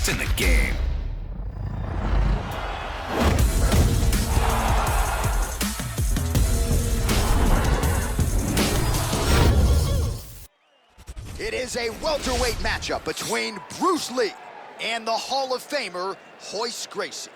best in the game. It is a welterweight matchup between Bruce Lee and the Hall of Famer, Royce Gracie.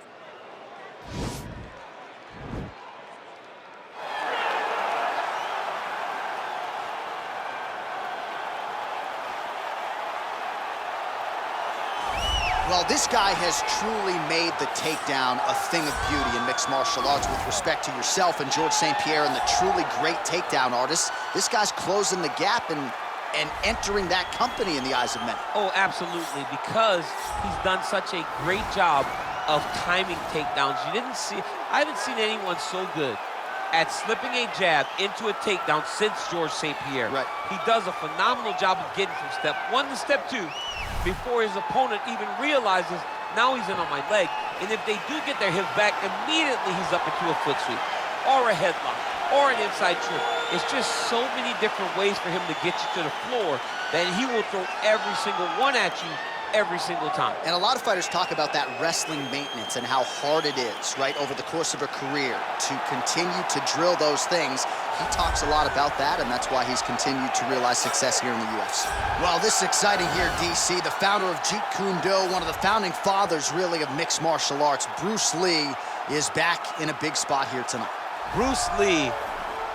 Well, this guy has truly made the takedown a thing of beauty in mixed martial arts. With respect to yourself and George St. Pierre and the truly great takedown artists, this guy's closing the gap and entering that company in the eyes of many. Oh, absolutely, because he's done such a great job of timing takedowns. I haven't seen anyone so good at slipping a jab into a takedown since George St. Pierre. Right. He does a phenomenal job of getting from step one to step two before his opponent even realizes now he's in on my leg. And if they do get their hips back, immediately he's up into a foot sweep or a headlock or an inside choke. It's just so many different ways for him to get you to the floor that he will throw every single one at you every single time. And a lot of fighters talk about that wrestling maintenance and how hard it is, right, over the course of a career to continue to drill those things. He talks a lot about that, and that's why he's continued to realize success here in the UFC. Well, this is exciting here, DC. The founder of Jeet Kune Do, one of the founding fathers, really, of mixed martial arts, Bruce Lee, is back in a big spot here tonight. Bruce Lee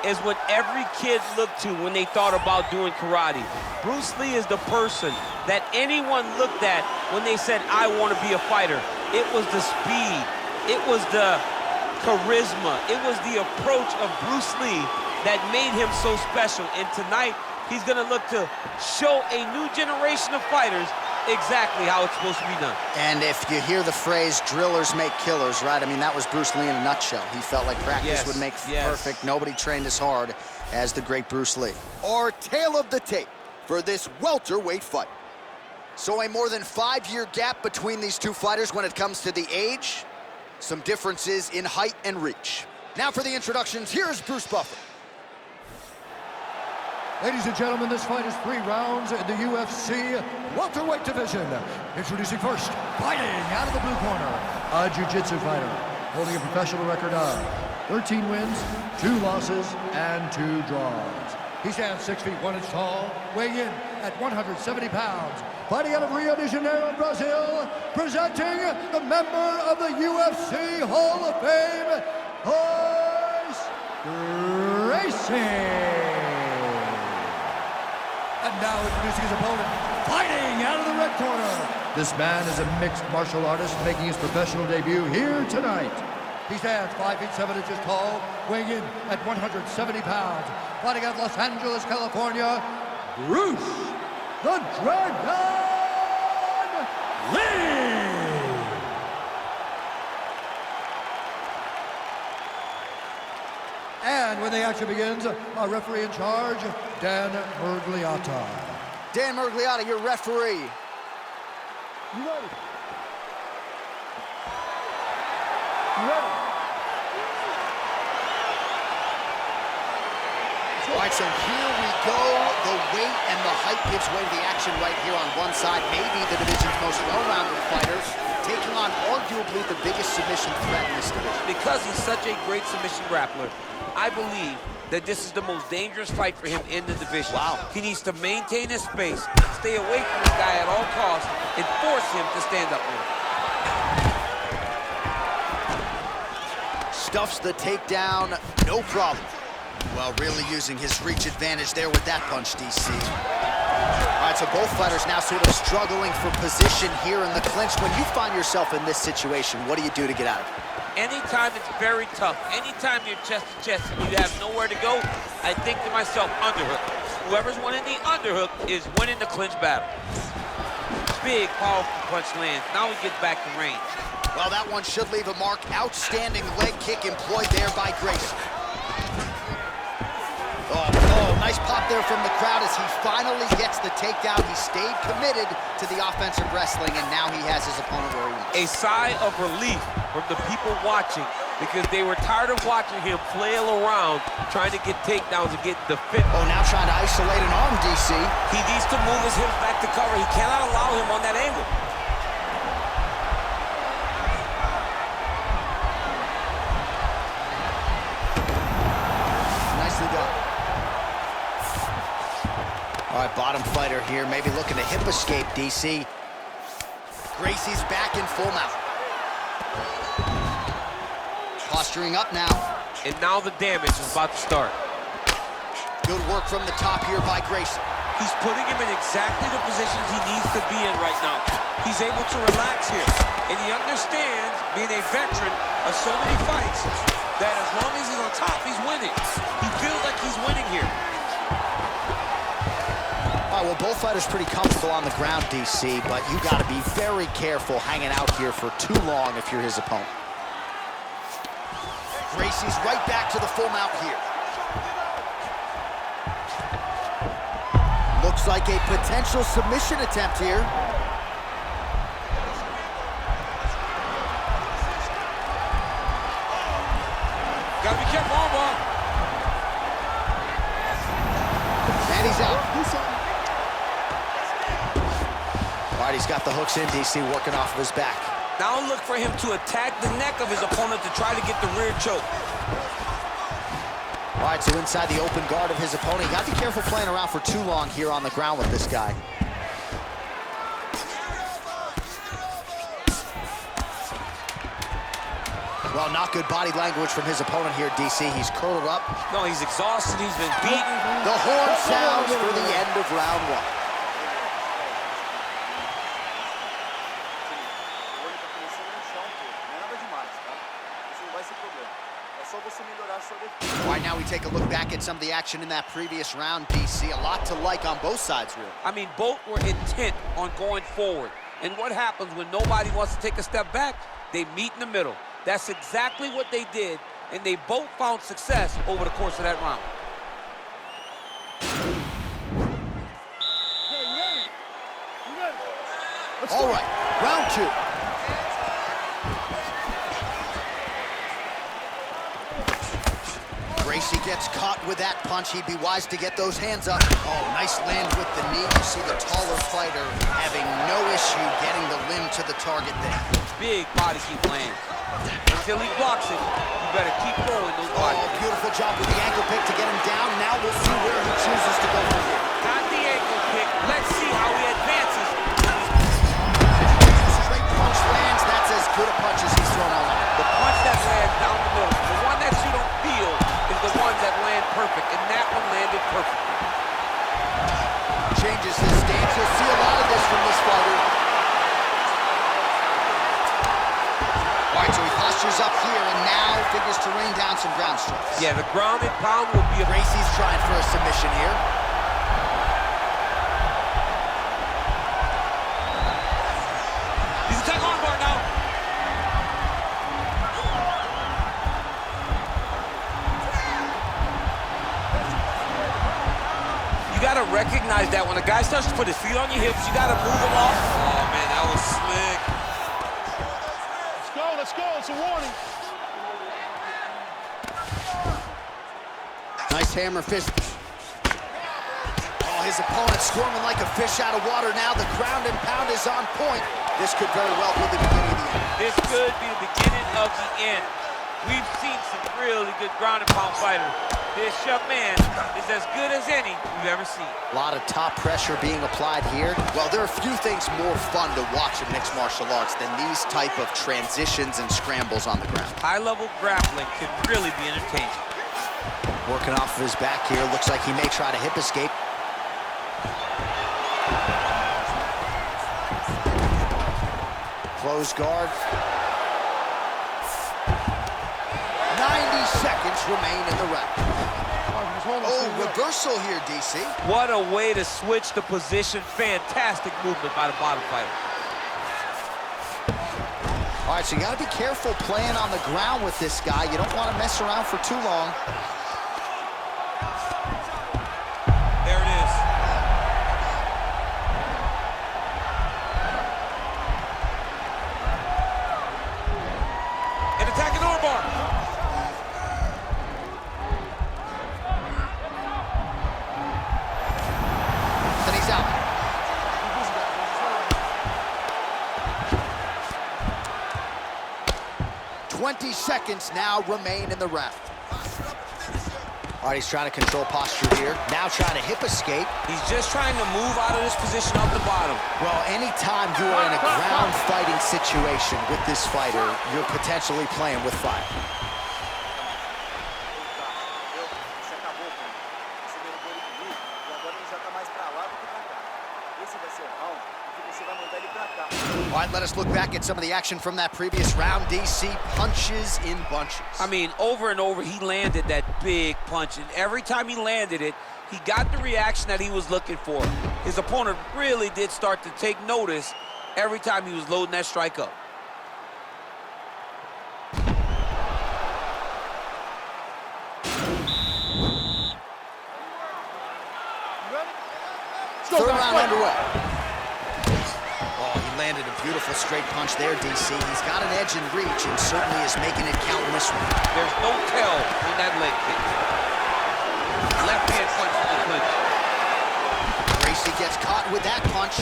is what every kid looked to when they thought about doing karate. Bruce Lee is the person that anyone looked at when they said, I want to be a fighter. It was the speed, it was the charisma, it was the approach of Bruce Lee that made him so special. And tonight, he's gonna look to show a new generation of fighters exactly how it's supposed to be done. And if you hear the phrase, drillers make killers, right? I mean, that was Bruce Lee in a nutshell. He felt like practice would make perfect. Nobody trained as hard as the great Bruce Lee. Our tale of the tape for this welterweight fight. So a more than 5-year gap between these two fighters when it comes to the age, some differences in height and reach. Now for the introductions, here's Bruce Buffer. Ladies and gentlemen, this fight is 3 rounds in the UFC welterweight division. Introducing first, fighting out of the blue corner, a jiu-jitsu fighter, holding a professional record of 13 wins, 2 losses, and 2 draws. He stands 6 feet 1 inch tall, weighing in at 170 pounds. Fighting out of Rio de Janeiro, Brazil, presenting the member of the UFC Hall of Fame, Royce Gracie. And now introducing his opponent, fighting out of the red corner. This man is a mixed martial artist making his professional debut here tonight. He stands 5 feet 7 inches tall, weighing in at 170 pounds. Fighting out of Los Angeles, California, Bruce the Dragon Lee. And when the action begins, our referee in charge, Dan Mergliata. Dan Mergliata, your referee. You ready? You ready? All right, so here we go. The weight and the height gives way to the action right here on one side. Maybe the division's most well-rounded fighters, taking on arguably the biggest submission threat in this division. Because he's such a great submission grappler, I believe that this is the most dangerous fight for him in the division. Wow. He needs to maintain his space, stay away from this guy at all costs, and force him to stand up with him. Stuffs the takedown, no problem. Well, really using his reach advantage there with that punch, DC. All right, so both fighters now sort of struggling for position here in the clinch. When you find yourself in this situation, what do you do to get out of it? Anytime it's very tough, anytime you're chest to chest and you have nowhere to go, I think to myself, underhook. Whoever's winning the underhook is winning the clinch battle. Big, powerful punch lands. Now he gets back to range. Well, that one should leave a mark. Outstanding leg kick employed there by Gracie. Oh, nice pop there from the crowd as he finally gets the takedown. He stayed committed to the offensive wrestling, and now he has his opponent where he wants. A sigh of relief from the people watching because they were tired of watching him flail around trying to get takedowns and get the fit. Oh, now trying to isolate an arm, DC. He needs to move his hips back to cover. He cannot allow him on that angle. All right, bottom fighter here, maybe looking to hip escape, DC. Gracie's back in full mount. Posturing up now. And now the damage is about to start. Good work from the top here by Gracie. He's putting him in exactly the positions he needs to be in right now. He's able to relax here. And he understands, being a veteran of so many fights, that as long as he's on top, he's winning. He feels like he's winning here. All right, well, both fighters pretty comfortable on the ground, DC, but you got to be very careful hanging out here for too long if you're his opponent. Gracie's right back to the full mount here. Looks like a potential submission attempt here. Gotta be careful, armbar. And he's out. All right, he's got the hooks in, DC, working off of his back. Now look for him to attack the neck of his opponent to try to get the rear choke. All right, so inside the open guard of his opponent. You got to be careful playing around for too long here on the ground with this guy. Well, not good body language from his opponent here, DC. He's curled up. No, he's exhausted. He's been beaten. The horn sounds for the end of round one. All right, now we take a look back at some of the action in that previous round, DC. A lot to like on both sides, really. I mean, both were intent on going forward. And what happens when nobody wants to take a step back? They meet in the middle. That's exactly what they did, and they both found success over the course of that round. All right, round two. Gracie gets caught with that punch. He'd be wise to get those hands up. Oh, nice land with the knee. You see the taller fighter having no issue getting the limb to the target there. Big body keep lands. Until he blocks it, you better keep throwing those bodies. Oh, beautiful job with the ankle pick to get him down. Now we'll see where he chooses to go from here. Not the ankle pick. Let's see how he advances. Straight punch lands. That's as good a punch as he's thrown all night. The punch that lands down the middle, the one that you don't feel, is the ones that land perfect, and that one landed perfect. Changes his stance. You'll see a lot of this from this fighter. All right, so he postures up here and now figures to rain down some ground strikes. Yeah, the ground and pound will be a... Gracie's trying for a submission here. He's attacking armbar now. You gotta recognize that when a guy starts to put his feet on your hips, you gotta move him off. Oh man, that was slick. Let's go, it's a warning. Nice hammer fist. Oh, his opponent squirming like a fish out of water now. The ground and pound is on point. This could very well be the beginning of the end. This could be the beginning of the end. We've seen some really good ground and pound fighters. This young man is as good as any we've ever seen. A lot of top pressure being applied here. Well, there are a few things more fun to watch in mixed martial arts than these type of transitions and scrambles on the ground. High-level grappling can really be entertaining. Working off of his back here. Looks like he may try to hip escape. Close guard. 90 seconds remain in the round. Oh, reversal here, DC. What a way to switch the position. Fantastic movement by the bottom fighter. All right, so you got to be careful playing on the ground with this guy. You don't want to mess around for too long. There it is. An attacking armbar. Then he's out. "20 seconds now remain in the round. All right, he's trying to control posture here. Now trying to hip escape. He's just trying to move out of this position up the bottom. Well, anytime you are in a ground fighting situation with this fighter, you're potentially playing with fire. All right, let us look back at some of the action from that previous round. DC punches in bunches. I mean, over and over, he landed that big punch, and every time he landed it, he got the reaction that he was looking for. His opponent really did start to take notice every time he was loading that strike up. Third round underway. Landed a beautiful straight punch there, DC. He's got an edge in reach and certainly is making it count in this one. There's no tell on that leg kick. Left hand punch to the clinch. Gracie gets caught with that punch.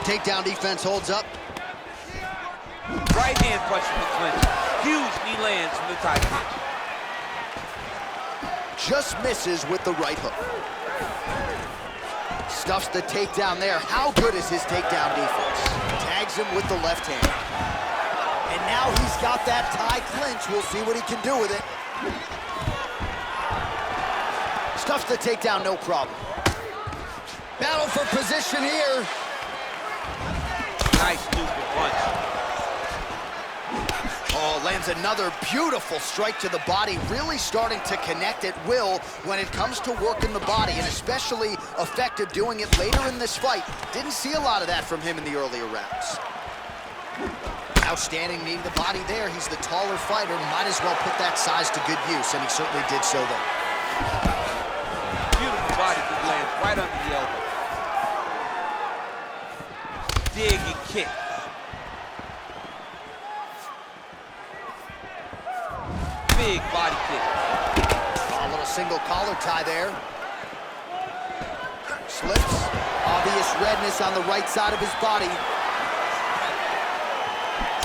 Takedown defense holds up. Right hand punch to the clinch. Huge knee lands from the tie clinch. Just misses with the right hook. Stuffs the takedown there. How good is his takedown defense? Tags him with the left hand. And now he's got that tie clinch. We'll see what he can do with it. Stuffs the takedown, no problem. Battle for position here. Nice stupid punch. Oh, lands another beautiful strike to the body, really starting to connect at will when it comes to working the body, and especially effective doing it later in this fight. Didn't see a lot of that from him in the earlier rounds. Outstanding knee to the body there. He's the taller fighter, might as well put that size to good use, and he certainly did so there. Beautiful body kick lands right under the elbow. Dig and kick. Big body kick. A little single collar tie there. Slips. Obvious redness on the right side of his body.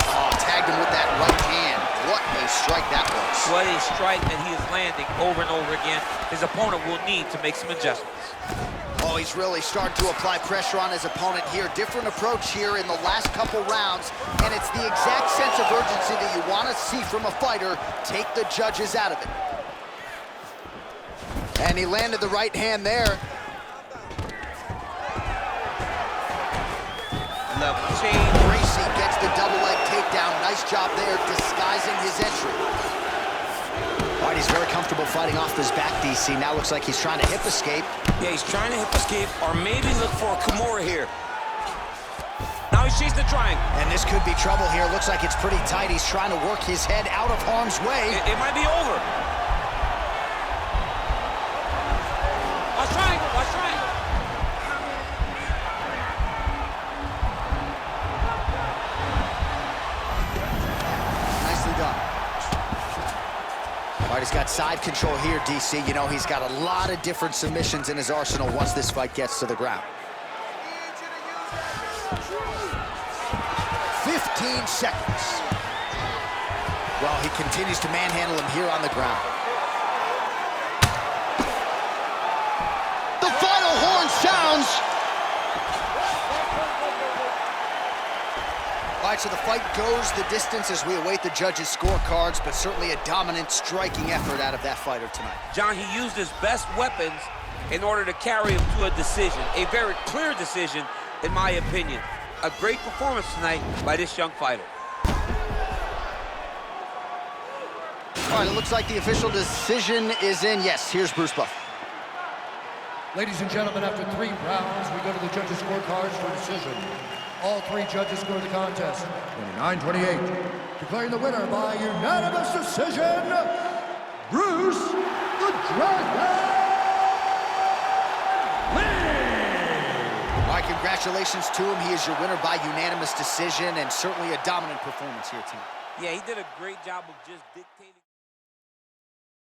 Oh, tagged him with that right hand. What a strike that was. What a strike that he is landing over and over again. His opponent will need to make some adjustments. Oh, he's really starting to apply pressure on his opponent here. Different approach here in the last couple rounds, and it's the exact sense of urgency that you want to see from a fighter. Take the judges out of it. And he landed the right hand there. Level change. Gracie gets the double leg takedown. Nice job there, disguising his entry. All right, he's very comfortable fighting off his back, DC. Now looks like he's trying to hip escape. Yeah, he's trying to hip escape or maybe look for a Kimura here. Now he's chasing the triangle. And this could be trouble here. Looks like it's pretty tight. He's trying to work his head out of harm's way. It might be over. Watch triangle, watch triangle. Nicely done. All right, he's got side control here, DC. You know, he's got a lot of different submissions in his arsenal once this fight gets to the ground. 15 seconds. Well, he continues to manhandle him here on the ground. The final horn sounds. All right, so the fight goes the distance as we await the judges' scorecards, but certainly a dominant striking effort out of that fighter tonight. John, he used his best weapons in order to carry him to a decision, a very clear decision, in my opinion. A great performance tonight by this young fighter. All right, it looks like the official decision is in. Yes, here's Bruce Buffer. Ladies and gentlemen, after 3 rounds, we go to the judges' scorecards for decision. All 3 judges scored the contest 29-28, declaring the winner by unanimous decision, Bruce the Dragon Lee! All right, congratulations to him. He is your winner by unanimous decision, and certainly a dominant performance here tonight. Yeah, he did a great job of just dictating.